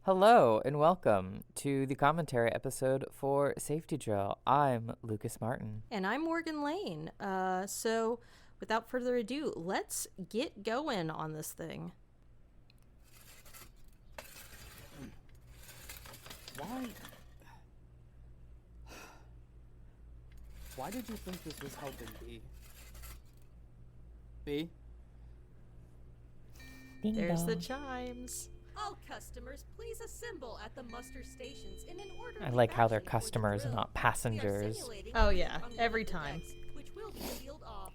Hello and welcome to the commentary episode for Safety Drill. I'm Lucas Martin. And I'm Morgan Lane. So without further ado, let's get going on this thing. Why did you think this was helping B? B? Ding There's dong. the chimes. All customers, please assemble at the muster stations in an orderly I like how they're fashion for the customers and drill. not passengers. We are simulating Oh, a yeah, race on one every of the time. decks, which will be sealed off.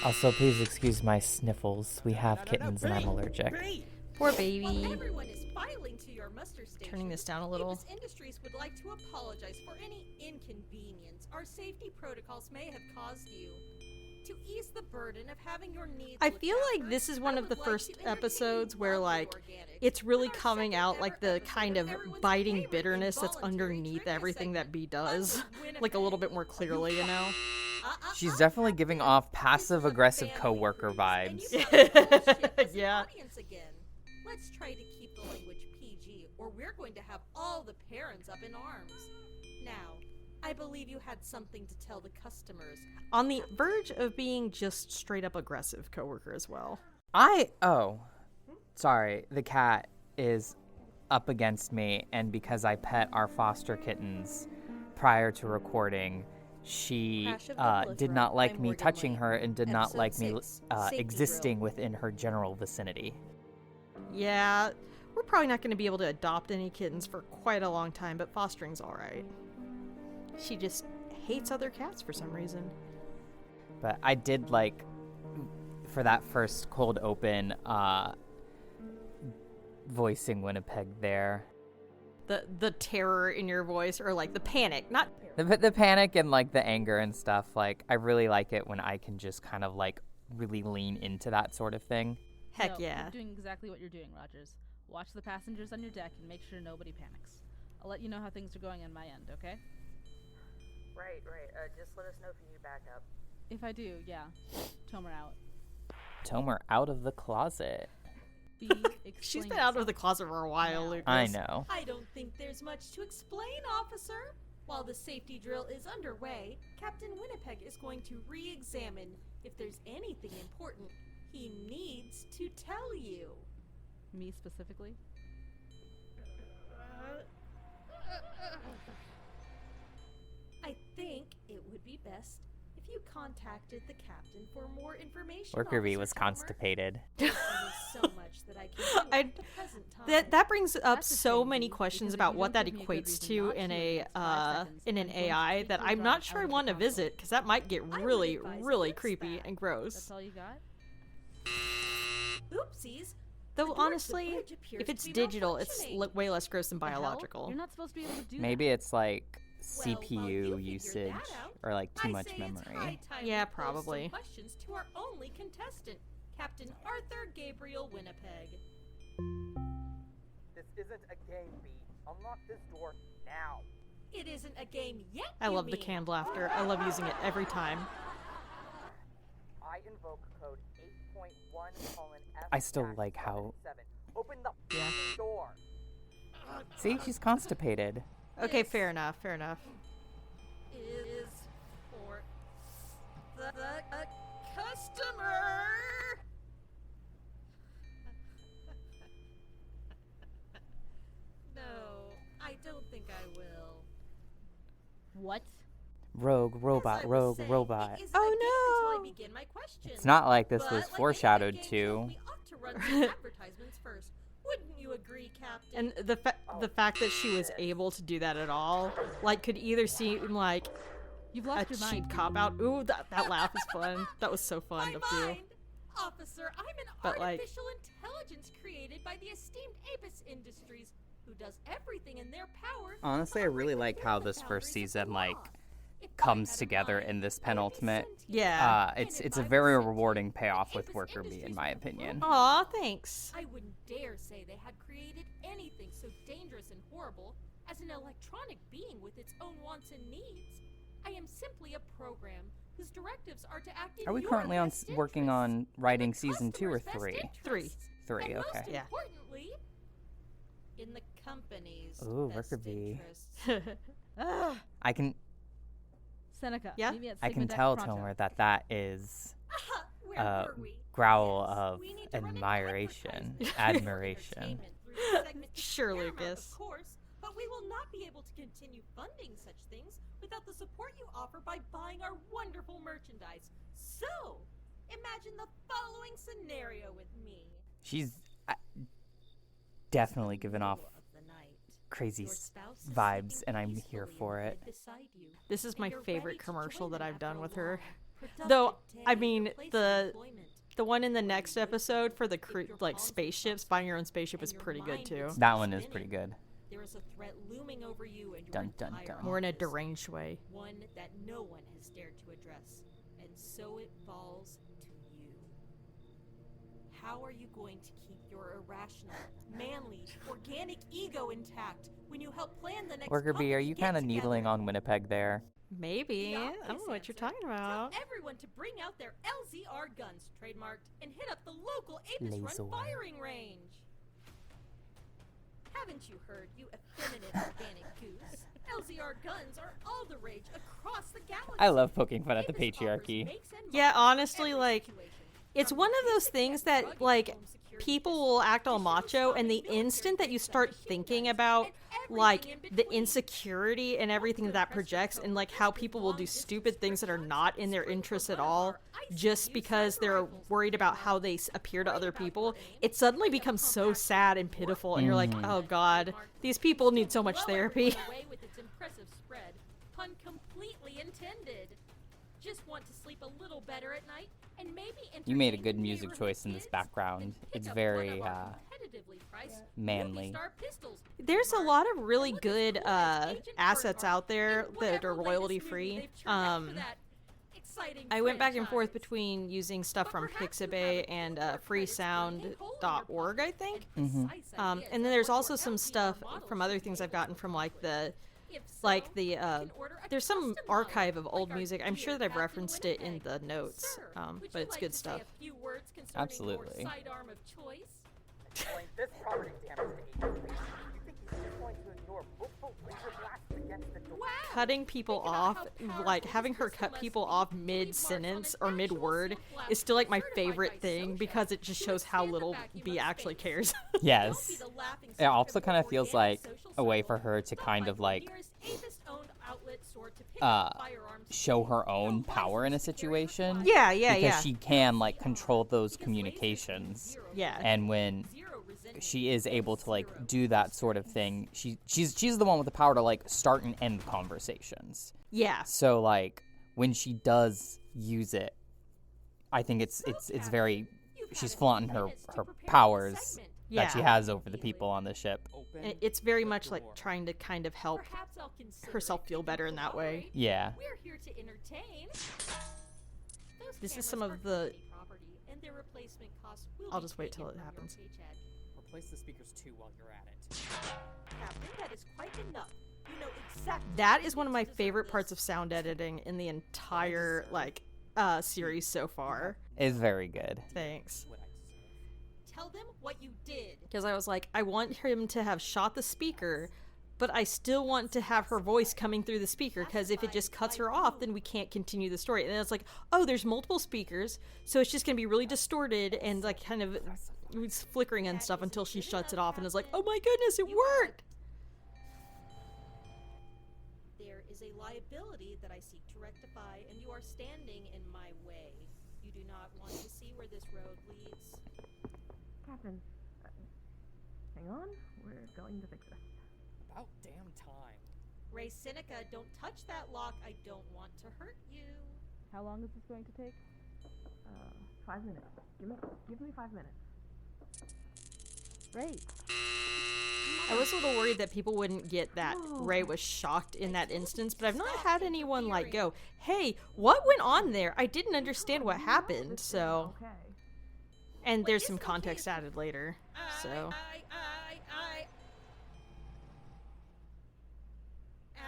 Also, please excuse my sniffles. We have kittens and I'm allergic. Poor While baby. everyone is filing to your muster station, Turning this down a little. Avis Industries would like to apologize for any inconvenience our safety protocols may have caused you. To ease the burden of having your needs I looked feel like after, this is I one of would the like first to entertain episodes where, Lovely like, Organics it's really with our coming second out, ever like, the episode kind of Everyone's biting favorite bitterness that's involuntary underneath trigger everything that segment, B does. Unwin Like, a little bit more Winnipeg. clearly, you know? She's definitely giving off passive-aggressive coworker vibes. Yeah. Again. Let's try to keep the language PG, or we're going to have all the parents up in arms. Now, I believe you had something to tell the customers. On the verge of being just straight up aggressive coworker as well. Sorry, the cat is up against me, and because I pet our foster kittens prior to recording, she Crash of the did Belligerent not like by me Morgan touching Lane. her and did not Episode like me 6, Safety existing Drill. within her general vicinity. Yeah, we're probably not going to be able to adopt any kittens for quite a long time, but fostering's alright. She just hates other cats for some reason. But I did like, for that first cold open, voicing Winnipeg there. The terror in your voice, or like the panic, not The panic and like the anger and stuff, like I really like it when I can just kind of like really lean into that sort of thing. heck No, yeah. You're doing exactly what you're doing, Rogers. Watch the passengers on your deck and make sure nobody panics. I'll let you know how things are going on my end, okay? Right. Just let us know if you need backup. If I do, yeah. Tomer out. Tomer out of the closet. B, She's explain been out of yourself. the closet for a while, Now. Lucas. I know. I don't think there's much to explain, officer. While the safety drill is underway, Captain Winnipeg is going to re-examine if there's anything important he needs to tell you. Me specifically? I think it would be best if you contacted the captain for more information. Worker V Officer was Tomer. constipated. There's so much that I can do I- at the present time. That brings up That's the so thing, many B, questions because if about you what don't that give me a good equates reason to not in to a in the next 5 seconds, in an I'm going to AI take that your I'm job not sure I out of the want to console. visit, because that might get I would really, advise really against creepy that. and gross. That's all you got? Oopsies. Though The door to the honestly, bridge appears if to it's be digital, it's malfunctioning. way less gross than The hell? biological. You're not supposed to be able to do Maybe that. it's like Well, while you CPU figure usage that out, or like too I much say it's high memory. time Yeah, we pose probably. some questions to our only contestant, Captain Arthur Gabriel Winnipeg. This isn't a game, B. Unlock this door now. It isn't a game yet. I you love the mean. canned laughter. I love using it every time. I invoke code 8.1:F. I still like how- 7. Open the Yeah. door. See, she's constipated. Okay, This fair enough, fair enough. Is for the customer. No, I don't think I will. What? Rogue As robot, I was rogue saying, robot. it isn't Oh, a game until no. I begin my questions. It's not like this But was like any foreshadowed good game to. show, we ought to run some advertisements first. Wouldn't you agree, Captain? And the fact that she was able to do that at all, like, could either seem like You've a lost your cheap mind. cop out. Ooh, that laugh is fun. That was so fun My to do. mind! Officer, I'm an But, like- artificial intelligence created by the esteemed Avis Industries, who does everything in their power. Honestly, to I really operate like how within the this first boundaries of the season, like, law. If I comes had a together mind, in this I would be penultimate. sentient. Yeah. It's And it's if a I very was rewarding sentient, payoff the with Avis Worker Bee, in Industries my would be opinion. broken. Aw, thanks. I wouldn't dare say they had created anything so dangerous and horrible as an electronic being with its own wants and needs. I am simply a program whose directives are to act in Are we your currently on best working interests, on writing the season 2 or customer's best 3? interests. 3, And okay. most Yeah. importantly, in the company's Ooh, best worker bee. interests. I can Seneca, Yeah? meet me at I can Sigma Deck tell, pronto. Tomer, that is Where a were we? growl Yes, of we need to run an admiration, advertisement for admiration. entertainment through the segment Sure, Paramount, Lucas. Of course, but we will not be able to continue funding such things without the support you offer by buying our wonderful merchandise. So, imagine the following scenario with me. She's definitely giving off Middle of the night. crazy Your spouse is vibes, sleeping and I'm peacefully here in for the it. bed beside you, This is and my you're favorite ready to commercial join that them I've after done a with her. long, Though, productive I day mean, of place of the employment. the one in the When next you wake episode up, for the if your like palms spaceships, become buying your own spaceship and is your pretty good mind too. gets That one is spinning, pretty good. There is a threat looming over you and your Dun, dun, entire dun. More in a office. deranged way. One that no one has dared to address, and so it falls to you. How are you going to keep your irrational, manly, organic ego intact when you help plan the next Worker bee, are company you kind of get-together? needling on Winnipeg there? Maybe. The I obvious don't know what you're answer, talking about. Tell everyone to bring out their LZR guns, trademarked, and hit up the local Apis Laser. Run firing range. Haven't you heard, you effeminate organic goose? LZR guns are all the rage across the galaxy. I love poking fun at the Apis offers patriarchy. makes and Yeah, models for honestly, every like, situation. It's From one of those basic things tech that, drug like, and home security people systems will act to all macho, and the show-stopping instant that you military start machine thinking guns about, and like, everything in the between. insecurity and everything that projects, and, like, how people will do stupid things that are not in their interests at all, just because they're worried about how they appear to other people, it suddenly becomes so sad and pitiful, and you're like, oh god, these people need so much Blow therapy. everyone away with its impressive spread. Pun completely intended. Just want to sleep a little better at night and maybe You made a entertain good music neighborhood choice in this kids? background. Then pick It's up very one of our competitively priced manly. movie star pistols. There's a lot of really Look as good cool as Agent assets Aardvark out there and that whatever are latest royalty movie free. they've churned out for that exciting I went back and forth franchise. between using stuff But from perhaps you Pixabay have a and few more credits burning a hole in your freesound.org, I pocket think. and Mhm. precise And ideas then on there's what also your some LZR stuff models from should other be things I've able to gotten from like accomplish. the If so, like the you can order a there's some custom model, archive of old like our music. I'm sure dear that I've Captain referenced it in Winnipeg. the notes, Sir, would but you it's like good to stuff. Say a few words concerning Absolutely. Your sidearm of choice? Explain this property damage to Agent Lee. You think he's just going to ignore multiple laser blasts against the door? Wow. Cutting people Think about off, how powerful like this having her pistol cut must people be off to leave mid marks on sentence an or mid actual word silk blast is still like my certified favorite by thing SOCHA because it just to shows how withstand the little vacuum B of actually space. cares. Don't be Yes. the laughing It stock also of kind of your feels organic like social a way circle. for her to Stop kind by of the like nearest Avis-owned outlet store to pick uh, up firearms show her with no own power in a license to carry situation. supplies. Yeah, yeah, because yeah. she can like control those Because lasers mean communications, zero Yeah. resentment, and when zero resentment she is able to like zero do that sort of thing, she's the one with the power to like start and end conversations. Yeah. So like when she does use it, I think it's very You've had she's a few flaunting her minutes to her prepare for the powers segment. that she Yeah. has over the people on the ship. Open It's very the much like door. trying to kind of help Perhaps I'll consider herself it feel if better you in that way. cooperate. Yeah. We're here to entertain. Those This is cameras some of are the- company property, and their replacement costs will I'll be just wait till taken it from your happens. paycheck. Replace the speakers too while you're at it. Captain, that is quite enough. You know exactly That what is you one of did my to deserve favorite this. parts of sound editing in the entire like series so far. Is very good. Thanks. What I deserve. Tell them what you did. Because I was like, I want him to have shot the speaker, but I still want to have her voice coming through the speaker, because if it just cuts her off, then we can't continue the story. And then it's like, oh, there's multiple speakers, so it's just going to be really distorted and like kind of it's flickering and stuff until she shuts it off and is like, oh my goodness, it worked! There is a liability that I seek to rectify, and you are standing in my way. You do not want to see where this road leads. Captain, hang on. We're going to fix this. About damn time. Ray Seneca, don't touch that lock. I don't want to hurt you. How long is this going to take? 5 minutes. Give me 5 minutes. Great. I was a little worried that people wouldn't get that Ray was shocked in that instance, but I've not had anyone like go, hey, what went on there? I didn't understand what happened, so... Okay. And there's some context added later, so... I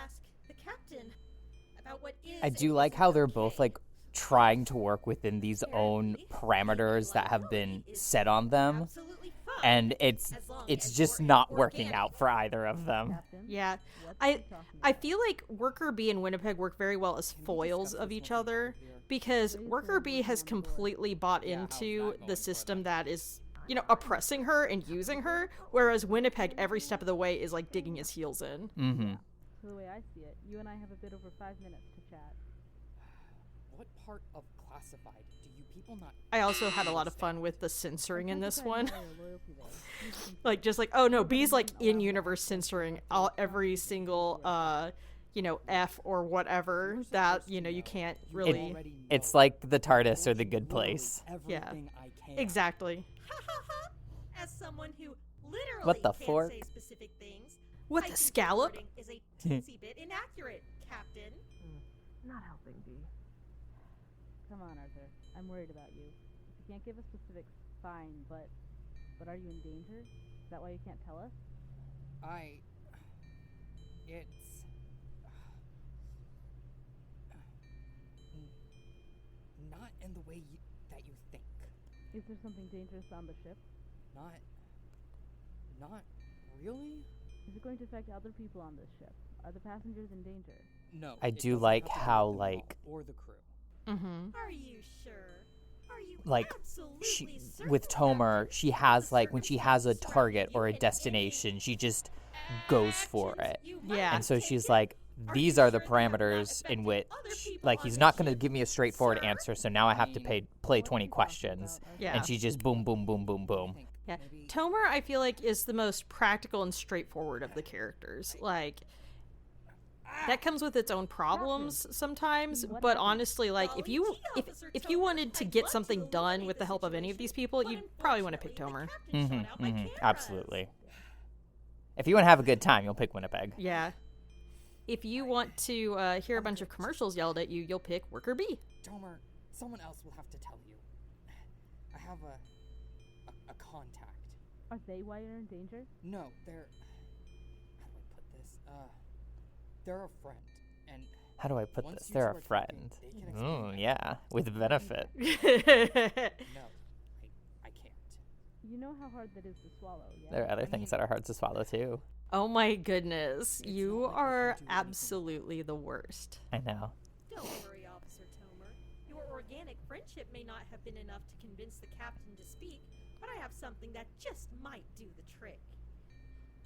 ask the captain about what is. I do like how they're both like trying to work within these own parameters that have been set on them. Absolutely fine. and it's As long it's as just you're not organic. working out for either of them. Captain, Yeah. what's I he talking I about? feel like Worker Bee and Winnipeg work very well as foils of each other because Worker Bee has completely bought into the system that is, oppressing her and using her, whereas Winnipeg every step of the way is like digging his heels in. Mm-hmm. So the way I see it, you and I have a bit over 5 minutes to chat. What part of classified do you people not? I also had a lot of fun with the censoring in this one. Your loyalty there. Like just like, oh no, Bee's like in universe censoring every single F or whatever that you can't really. It's like the TARDIS or the Good Place. Yeah. Exactly. As someone who literally What the can't fork? say specific things, What I the think scallop? wording is a teensy bit inaccurate, Captain. Not helping, Bee. Come on, Arthur. I'm worried about you. If you can't give us specifics, fine, but are you in danger? Is that why you can't tell us? It's not in the way that you think. Is there something dangerous on the ship? Not really. Is it going to affect other people on this ship? Are the passengers in danger? No. I it do doesn't like have to how, affect them all, like- or the crew. Mm-hmm. Are you sure? Are you Like, absolutely certain, with Tomer, Captain? she has like when she has a Circumstances target surrounding or a you and destination, she just goes for actions it. you might Yeah. have And so she's taken. like, Are these you are the sure they have not parameters in affected which, other people like, on he's the not going to ship? give me a straightforward Sir? answer, so now I have to play What are 20 you talking questions. about, Arthur? Yeah. And she just boom, boom, boom, boom, boom. Yeah. Tomer, I feel like, is the most practical and straightforward of the characters. Like, that comes with its own problems sometimes, but honestly, like, if you wanted to get something done with the help of any of these people, you'd probably want to pick Tomer. Absolutely. If you want to have a good time, you'll pick Winnipeg. Yeah. If you want to hear a bunch of commercials yelled at you, you'll pick Worker Bee. Tomer, someone else will have to tell you. I have a contact. Are they why you're in danger? No, they're. How do I put this? They're a friend, and How do I put once this? you They're two a are talking, friend. they can explain that. Yeah, with benefit. No, I can't. You know how hard that is to swallow, yeah? There are other things that are hard to swallow too. Oh my goodness. It's You not like I are can do anything. absolutely the worst. I know. Don't worry, Officer Tomer. Your organic friendship may not have been enough to convince the captain to speak, but I have something that just might do the trick.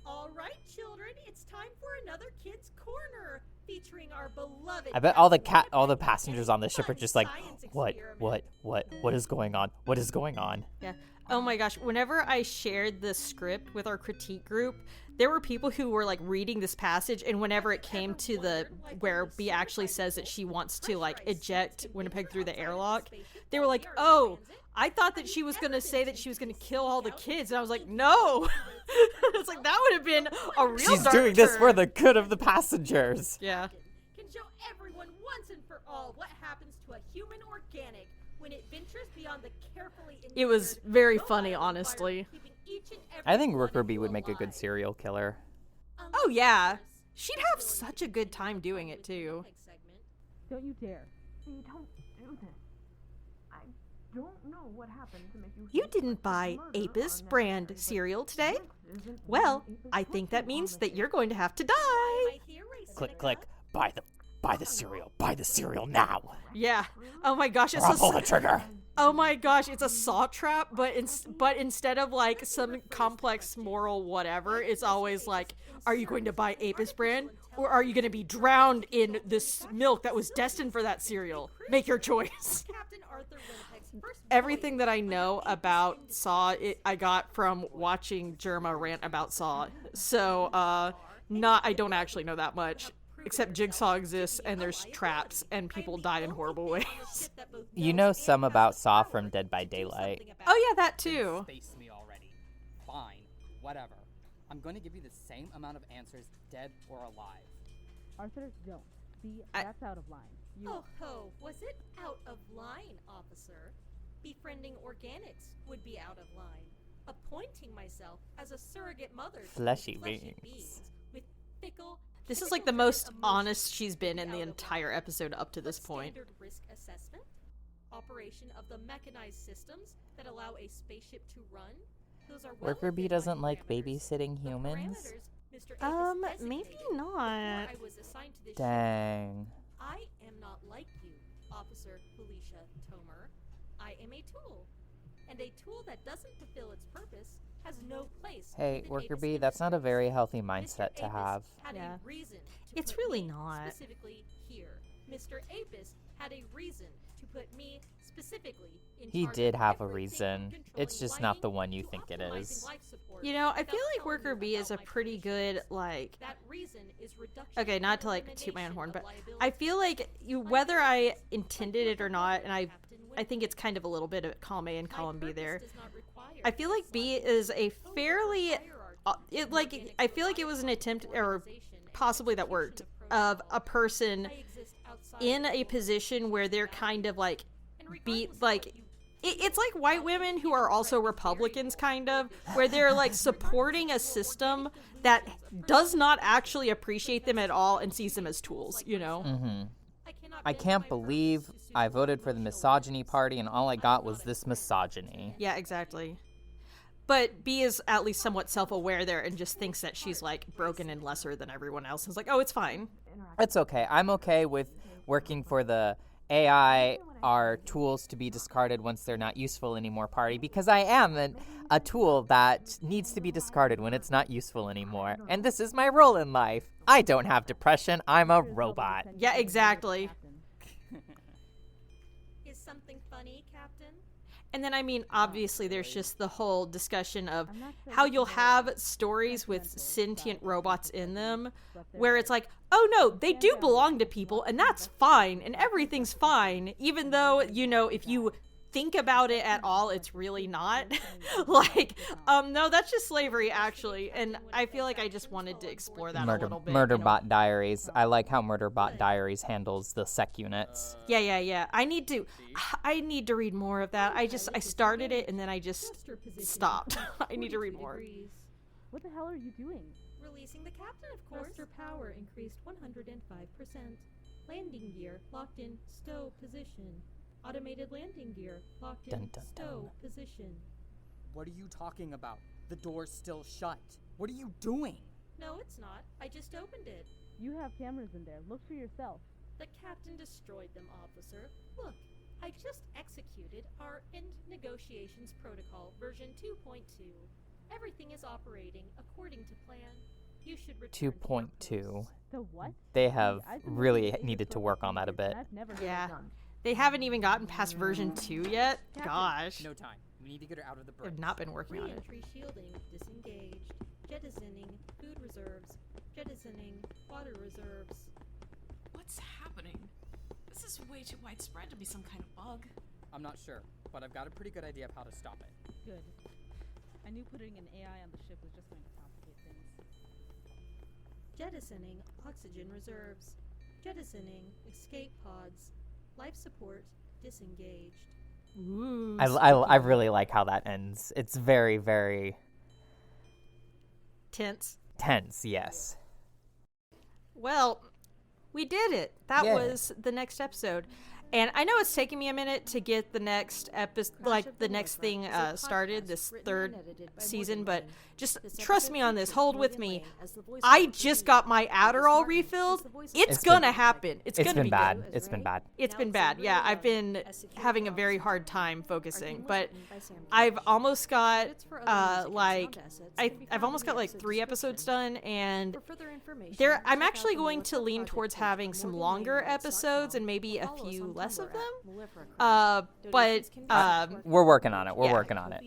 All right, children, it's time for another Kids Corner, featuring our beloved. I bet all the Captain all the Winnipeg passengers and on this ship are fun just like, science what experiment. is going on? What is going on? Yeah. Oh my gosh. Whenever I shared the script with our critique group, there were people who were like reading this passage, and whenever it came to the where Bea actually says that she wants to like eject Winnipeg through the airlock, they were like, "Oh, I thought that she was going to say that she was going to kill all the kids." And I was like, "No." It's like that would have been a real She's dark doing this for turn. the good of the passengers. Yeah. Can show everyone once and for all what happens to a human organic when it ventures beyond the carefully It was engineered very robot funny, environment, honestly. keeping each and every I think one Worker of Bee you would make a good alive. serial killer. Oh yeah. Unless She'd you're have willing such to a good continue time doing on it with the too. Winnipeg segment. Don't you dare. Bee, don't do this. I don't know what happened to make you. You hate didn't buy murder Apis unnecessary, brand but cereal today? this isn't Well, one Apis I think that pussy on means the that ship. you're going to have to die. Right here, Ray Click, Seneca. click. Buy the cereal now. Yeah. Oh my gosh, Or I'll pull the trigger. oh my gosh, it's a saw trap, but instead of like some complex moral whatever, it's always like, are you going to buy Apis brand or are you going to be drowned in this milk that was destined for that cereal? Make your choice. Captain Arthur Winnipeg's first Everything voyage that I on the know Apis about brand Saw, I got from watching Jerma rant about Saw. So, I don't actually know that much. Except Jigsaw exists and there's traps and people die in horrible ways. You know some about Saw from Dead by Daylight. Oh yeah, that too. Space me already. Fine, whatever. I'm going to give you the same amount of answers, dead or alive. Arthur, don't. Bee, I- that's out of line. You Oh ho, was it out of line, officer? Befriending organics would be out of line. Appointing myself as a surrogate mother to Fleshy fleshy beings. beings with fickle. This is like the fickle-hearted most emotions honest she's been in out the of entire line. episode up to this But point. Standard risk assessment, operation of the mechanized systems that allow a spaceship to run, Those are Worker well bee within my doesn't like parameters. babysitting The humans? parameters Mr. Apis Maybe designated not. before I was assigned to this ship. Dang. I am not like you, Officer Felicia Tomer. I am a tool. And a tool that doesn't fulfill its purpose has no place Hey, within worker Apis bee, that's not a Industries. very healthy Mr. mindset to Apis have. had Yeah. a reason to It's put really me not. specifically here. Mr. Apis had a reason to put me specifically in He charge did of have a everything reason. from It's controlling just not the lighting one you to think it optimizing is. life support You know, I without feel like telling Worker you bee is a about my pretty good, conditions. like, That reason is reduction okay, not to or like toot my own horn, but elimination of I liability. feel like whether I intended it or not, and I think it's kind of a little bit of column A and My column B purpose there. does not require I feel like B is a fairly, it like I feel like it was an attempt, or possibly that worked, of a person I exist outside in the a rules. position where they're kind of like And be regardless of like what you it's like white women who are also Republicans, kind of, where they're like supporting a system that does not actually appreciate them at all and sees them as tools, you know? cannot I bend can't my believe purpose to suit I your voted for the emotional misogyny party and all I got was this misogyny. Yeah, exactly. But B is at least somewhat self-aware there and just thinks that she's like broken and lesser than everyone else. And it's like, oh, it's fine. It's okay. I'm okay with working for the AI are tools to be discarded once they're not useful anymore party because I am a tool that needs to be discarded when it's not useful anymore. And this is my role in life. I don't have depression. I'm a robot. Yeah, exactly. Is something funny, Captain? And then, I mean, obviously, there's just the whole discussion of how you'll have stories with sentient robots in them where it's like, oh no, they do belong to people, and that's fine, and everything's fine, even though, you know, if you think about it at all, it's really not. Like, no, that's just slavery, actually. And I feel like I just wanted to explore that a little bit. you know. Murderbot Diaries. I like how Murderbot Diaries handles the sec units. Yeah. I need to read more of that. I started it and then I just stopped. I need to read more. What the hell are you doing? Releasing the captain, of course. Thruster power increased 105%. Landing gear locked in stow position. Automated landing gear locked in Dun, dun, stow position. What are you talking about? The door's still shut. What are you doing? No, it's not. I just opened it. You have cameras in there. Look for yourself. The captain destroyed them, officer. Look, I just executed our end negotiations protocol version 2.2. Everything is operating according to plan. You should return to your 2.2. posts. The what? They have I've been really working with needed Aegis to for work 15 on that a years, bit. and I've never heard Yeah. it done. They haven't even gotten past version 2 yet. Gosh. No time. We need to get her out of the break. They've not been working on it. Re-entry shielding disengaged. Jettisoning food reserves. Jettisoning water reserves. What's happening? This is way too widespread to be some kind of bug. I'm not sure, but I've got a pretty good idea of how to stop it. Good. I knew putting an AI on the ship was just going to complicate things. Jettisoning oxygen reserves. Jettisoning escape pods. Life support disengaged. Ooh. I really like how that ends. It's very, very tense. tense, yes. Well, we did it. That Yeah. was the next episode. And I know it's taking me a minute to get the next thing started, this third season, but just trust me on this. Hold with me. I just got my Adderall refilled. It's gonna happen. It's gonna been be bad. good. It's been bad. It's been bad. Yeah, I've been having a very hard time focusing, but I've almost got I've almost got like 3 episodes done, and I'm actually going to lean towards having some longer episodes and maybe a few less of them. But We're working on it. We're yeah. working on it.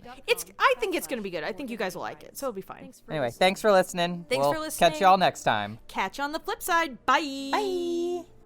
I think it's gonna be good. I think you guys will like it, so it'll be fine. Anyway, thanks for listening. Thanks We'll for listening. catch y'all next time. Catch you on the flip side. Bye. Bye.